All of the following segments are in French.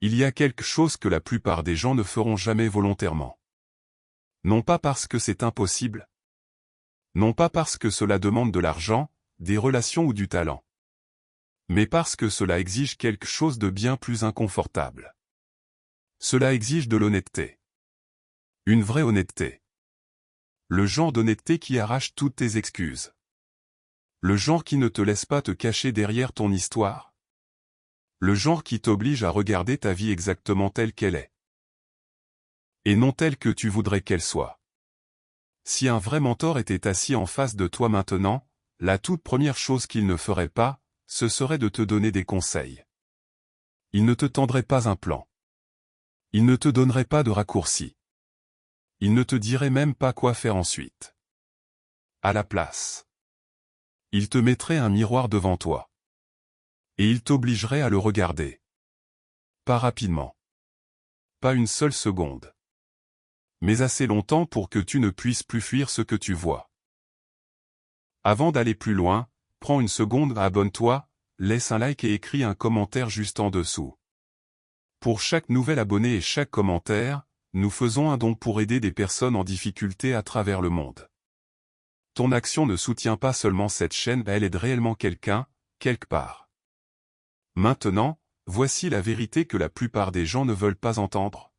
Il y a quelque chose que la plupart des gens ne feront jamais volontairement. Non pas parce que c'est impossible. Non pas parce que cela demande de l'argent, des relations ou du talent. Mais parce que cela exige quelque chose de bien plus inconfortable. Cela exige de l'honnêteté. Une vraie honnêteté. Le genre d'honnêteté qui arrache toutes tes excuses. Le genre qui ne te laisse pas te cacher derrière ton histoire. Le genre qui t'oblige à regarder ta vie exactement telle qu'elle est. Et non telle que tu voudrais qu'elle soit. Si un vrai mentor était assis en face de toi maintenant, la toute première chose qu'il ne ferait pas, ce serait de te donner des conseils. Il ne te tendrait pas un plan. Il ne te donnerait pas de raccourci. Il ne te dirait même pas quoi faire ensuite. À la place, il te mettrait un miroir devant toi. Et il t'obligerait à le regarder. Pas rapidement. Pas une seule seconde. Mais assez longtemps pour que tu ne puisses plus fuir ce que tu vois. Avant d'aller plus loin, prends une seconde, abonne-toi, laisse un like et écris un commentaire juste en dessous. Pour chaque nouvel abonné et chaque commentaire, nous faisons un don pour aider des personnes en difficulté à travers le monde. Ton action ne soutient pas seulement cette chaîne, elle aide réellement quelqu'un, quelque part. Maintenant, voici la vérité que la plupart des gens ne veulent pas entendre.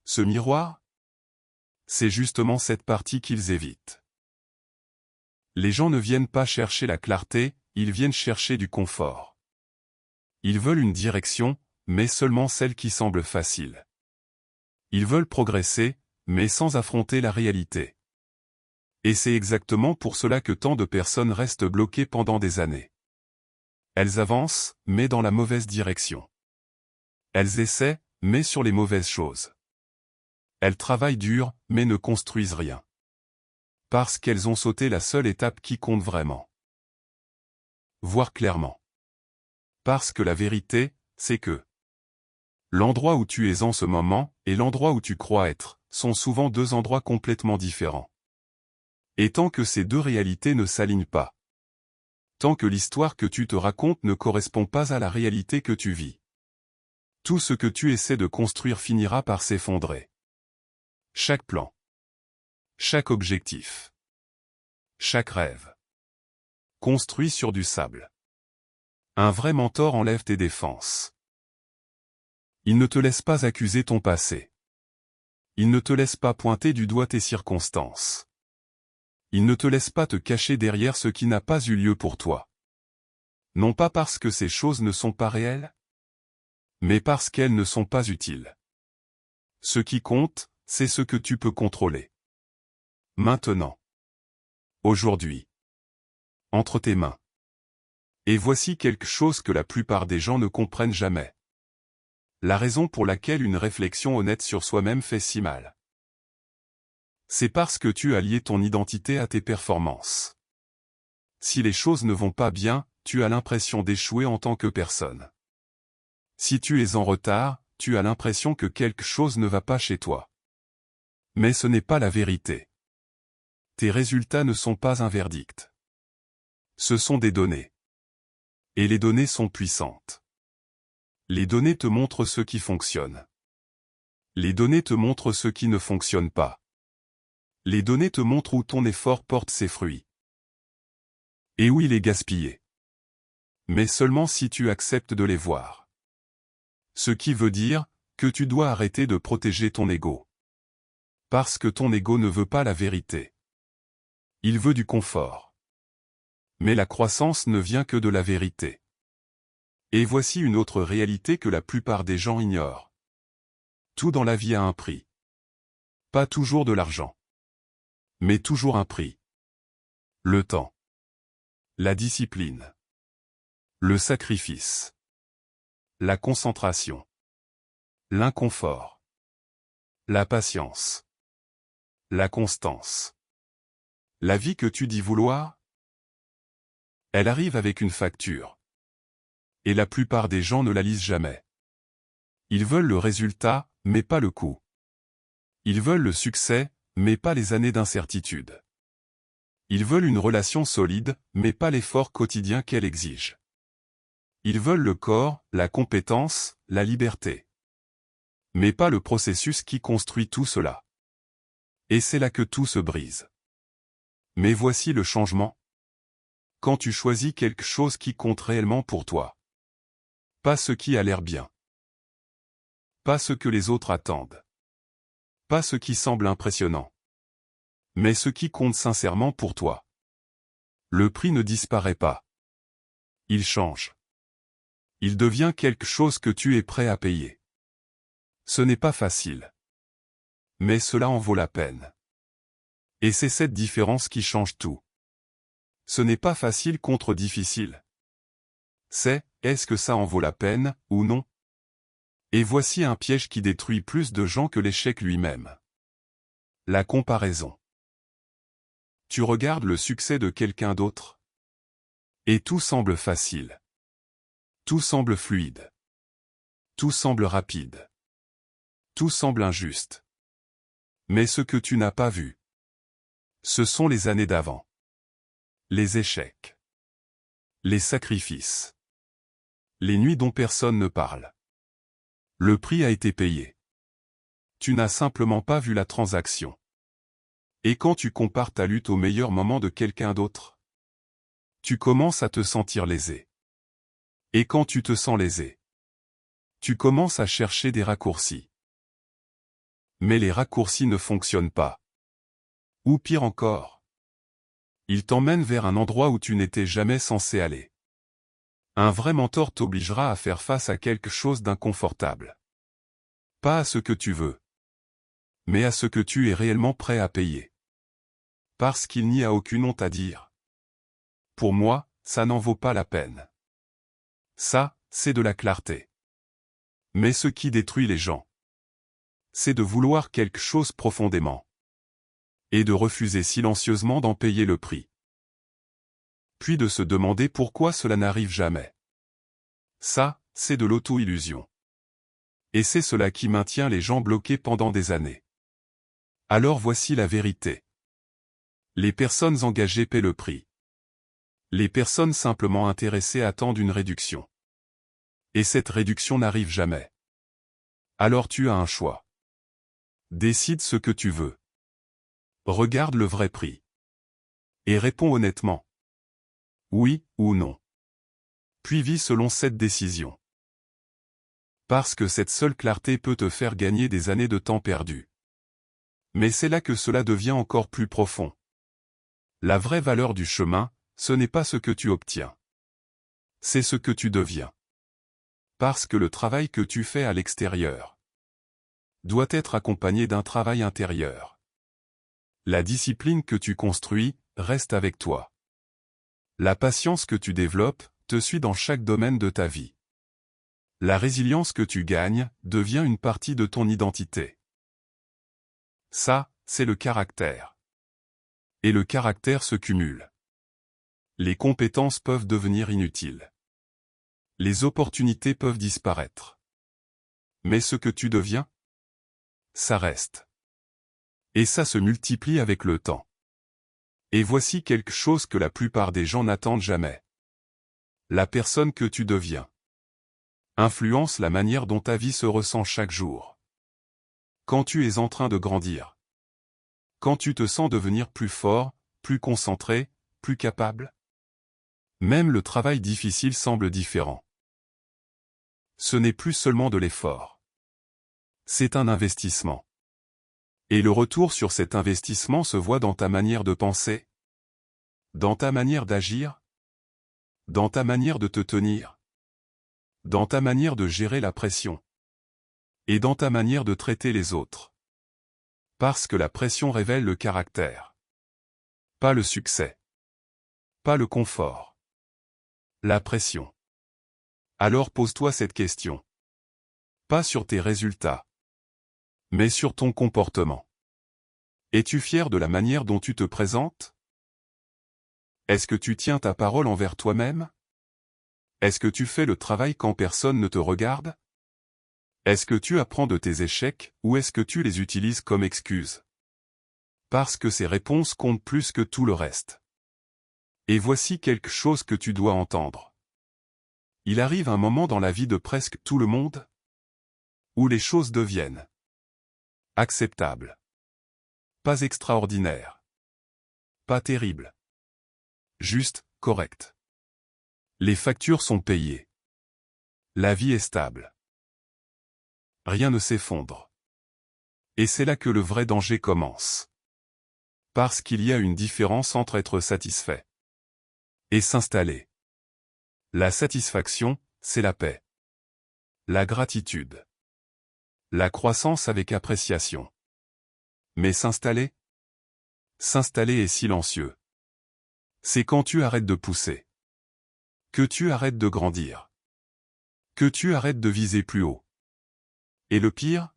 Ce miroir? C'est justement cette partie qu'ils évitent. Les gens ne viennent pas chercher la clarté, ils viennent chercher du confort. Ils veulent une direction, mais seulement celle qui semble facile. Ils veulent progresser, mais sans affronter la réalité. Et c'est exactement pour cela que tant de personnes restent bloquées pendant des années. Elles avancent, mais dans la mauvaise direction. Elles essaient, mais sur les mauvaises choses. Elles travaillent dur, mais ne construisent rien. Parce qu'elles ont sauté la seule étape qui compte vraiment. Voir clairement. Parce que la vérité, c'est que l'endroit où tu es en ce moment, et l'endroit où tu crois être, sont souvent deux endroits complètement différents. Et tant que ces deux réalités ne s'alignent pas, tant que l'histoire que tu te racontes ne correspond pas à la réalité que tu vis, tout ce que tu essaies de construire finira par s'effondrer. Chaque plan, chaque objectif, chaque rêve, construit sur du sable. Un vrai mentor enlève tes défenses. Il ne te laisse pas accuser ton passé. Il ne te laisse pas pointer du doigt tes circonstances. Il ne te laisse pas te cacher derrière ce qui n'a pas eu lieu pour toi. Non pas parce que ces choses ne sont pas réelles, mais parce qu'elles ne sont pas utiles. Ce qui compte, c'est ce que tu peux contrôler. Maintenant. Aujourd'hui. Entre tes mains. Et voici quelque chose que la plupart des gens ne comprennent jamais. La raison pour laquelle une réflexion honnête sur soi-même fait si mal. C'est parce que tu as lié ton identité à tes performances. Si les choses ne vont pas bien, tu as l'impression d'échouer en tant que personne. Si tu es en retard, tu as l'impression que quelque chose ne va pas chez toi. Mais ce n'est pas la vérité. Tes résultats ne sont pas un verdict. Ce sont des données. Et les données sont puissantes. Les données te montrent ce qui fonctionne. Les données te montrent ce qui ne fonctionne pas. Les données te montrent où ton effort porte ses fruits. Et où il est gaspillé. Mais seulement si tu acceptes de les voir. Ce qui veut dire que tu dois arrêter de protéger ton ego. Parce que ton ego ne veut pas la vérité. Il veut du confort. Mais la croissance ne vient que de la vérité. Et voici une autre réalité que la plupart des gens ignorent. Tout dans la vie a un prix. Pas toujours de l'argent. Mais toujours un prix. Le temps. La discipline. Le sacrifice. La concentration. L'inconfort. La patience. La constance. La vie que tu dis vouloir, elle arrive avec une facture. Et la plupart des gens ne la lisent jamais. Ils veulent le résultat, mais pas le coût. Ils veulent le succès, mais pas les années d'incertitude. Ils veulent une relation solide, mais pas l'effort quotidien qu'elle exige. Ils veulent le corps, la compétence, la liberté. Mais pas le processus qui construit tout cela. Et c'est là que tout se brise. Mais voici le changement. Quand tu choisis quelque chose qui compte réellement pour toi. Pas ce qui a l'air bien. Pas ce que les autres attendent. Pas ce qui semble impressionnant. Mais ce qui compte sincèrement pour toi. Le prix ne disparaît pas. Il change. Il devient quelque chose que tu es prêt à payer. Ce n'est pas facile. Mais cela en vaut la peine. Et c'est cette différence qui change tout. Ce n'est pas facile contre difficile. C'est, est-ce que ça en vaut la peine, ou non? Et voici un piège qui détruit plus de gens que l'échec lui-même. La comparaison. Tu regardes le succès de quelqu'un d'autre. Et tout semble facile. Tout semble fluide. Tout semble rapide. Tout semble injuste. Mais ce que tu n'as pas vu, ce sont les années d'avant. Les échecs. Les sacrifices. Les nuits dont personne ne parle. Le prix a été payé. Tu n'as simplement pas vu la transaction. Et quand tu compares ta lutte au meilleur moment de quelqu'un d'autre, tu commences à te sentir lésé. Et quand tu te sens lésé, tu commences à chercher des raccourcis. Mais les raccourcis ne fonctionnent pas. Ou pire encore, ils t'emmènent vers un endroit où tu n'étais jamais censé aller. Un vrai mentor t'obligera à faire face à quelque chose d'inconfortable. Pas à ce que tu veux, mais à ce que tu es réellement prêt à payer. Parce qu'il n'y a aucune honte à dire. Pour moi, ça n'en vaut pas la peine. Ça, c'est de la clarté. Mais ce qui détruit les gens, c'est de vouloir quelque chose profondément. Et de refuser silencieusement d'en payer le prix. Puis de se demander pourquoi cela n'arrive jamais. Ça, c'est de l'auto-illusion. Et c'est cela qui maintient les gens bloqués pendant des années. Alors voici la vérité. Les personnes engagées paient le prix. Les personnes simplement intéressées attendent une réduction. Et cette réduction n'arrive jamais. Alors tu as un choix. Décide ce que tu veux. Regarde le vrai prix. Et réponds honnêtement. Oui ou non. Puis vis selon cette décision. Parce que cette seule clarté peut te faire gagner des années de temps perdu. Mais c'est là que cela devient encore plus profond. La vraie valeur du chemin, ce n'est pas ce que tu obtiens. C'est ce que tu deviens. Parce que le travail que tu fais à l'extérieur doit être accompagné d'un travail intérieur. La discipline que tu construis reste avec toi. La patience que tu développes te suit dans chaque domaine de ta vie. La résilience que tu gagnes devient une partie de ton identité. Ça, c'est le caractère. Et le caractère se cumule. Les compétences peuvent devenir inutiles. Les opportunités peuvent disparaître. Mais ce que tu deviens, ça reste. Et ça se multiplie avec le temps. Et voici quelque chose que la plupart des gens n'attendent jamais. La personne que tu deviens influence la manière dont ta vie se ressent chaque jour. Quand tu es en train de grandir. Quand tu te sens devenir plus fort, plus concentré, plus capable. Même le travail difficile semble différent. Ce n'est plus seulement de l'effort. C'est un investissement. Et le retour sur cet investissement se voit dans ta manière de penser, dans ta manière d'agir, dans ta manière de te tenir, dans ta manière de gérer la pression, et dans ta manière de traiter les autres. Parce que la pression révèle le caractère. Pas le succès. Pas le confort. La pression. Alors pose-toi cette question. Pas sur tes résultats, mais sur ton comportement. Es-tu fier de la manière dont tu te présentes? Est-ce que tu tiens ta parole envers toi-même? Est-ce que tu fais le travail quand personne ne te regarde? Est-ce que tu apprends de tes échecs, ou est-ce que tu les utilises comme excuse? Parce que ces réponses comptent plus que tout le reste. Et voici quelque chose que tu dois entendre. Il arrive un moment dans la vie de presque tout le monde où les choses deviennent acceptables. Pas extraordinaires. Pas terribles. Juste, correctes. Les factures sont payées. La vie est stable. Rien ne s'effondre. Et c'est là que le vrai danger commence. Parce qu'il y a une différence entre être satisfait et s'installer. La satisfaction, c'est la paix. La gratitude. La croissance avec appréciation. Mais s'installer? S'installer est silencieux. C'est quand tu arrêtes de pousser. Que tu arrêtes de grandir. Que tu arrêtes de viser plus haut. Et le pire?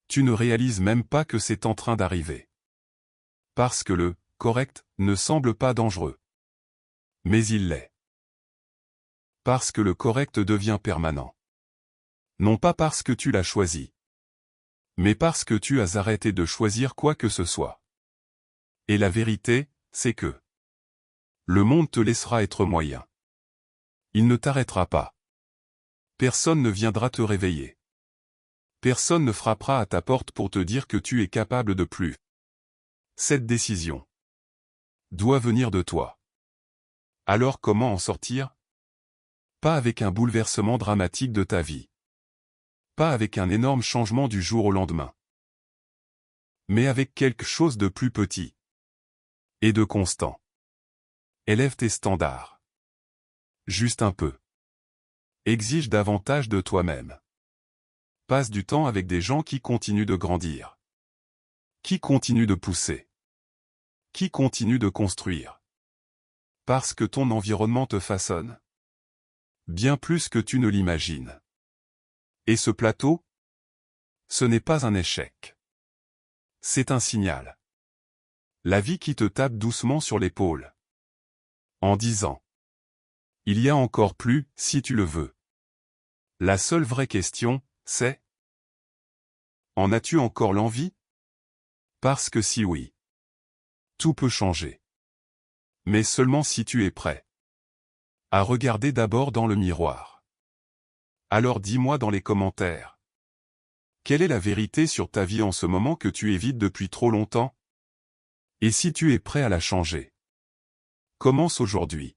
Tu ne réalises même pas que c'est en train d'arriver. Parce que le « correct » ne semble pas dangereux. Mais il l'est. Parce que le correct devient permanent. Non pas parce que tu l'as choisi. Mais parce que tu as arrêté de choisir quoi que ce soit. Et la vérité, c'est que le monde te laissera être moyen. Il ne t'arrêtera pas. Personne ne viendra te réveiller. Personne ne frappera à ta porte pour te dire que tu es capable de plus. Cette décision doit venir de toi. Alors comment en sortir? Pas avec un bouleversement dramatique de ta vie. Pas avec un énorme changement du jour au lendemain. Mais avec quelque chose de plus petit. Et de constant. Élève tes standards. Juste un peu. Exige davantage de toi-même. Passe du temps avec des gens qui continuent de grandir. Qui continuent de pousser. Qui continuent de construire. Parce que ton environnement te façonne. Bien plus que tu ne l'imagines. Et ce plateau? Ce n'est pas un échec. C'est un signal. La vie qui te tape doucement sur l'épaule. En disant. Il y a encore plus, si tu le veux. La seule vraie question, c'est: en as-tu encore l'envie? Parce que si oui, tout peut changer. Mais seulement si tu es prêt à regarder d'abord dans le miroir. Alors dis-moi dans les commentaires. Quelle est la vérité sur ta vie en ce moment que tu évites depuis trop longtemps? Et si tu es prêt à la changer? Commence aujourd'hui.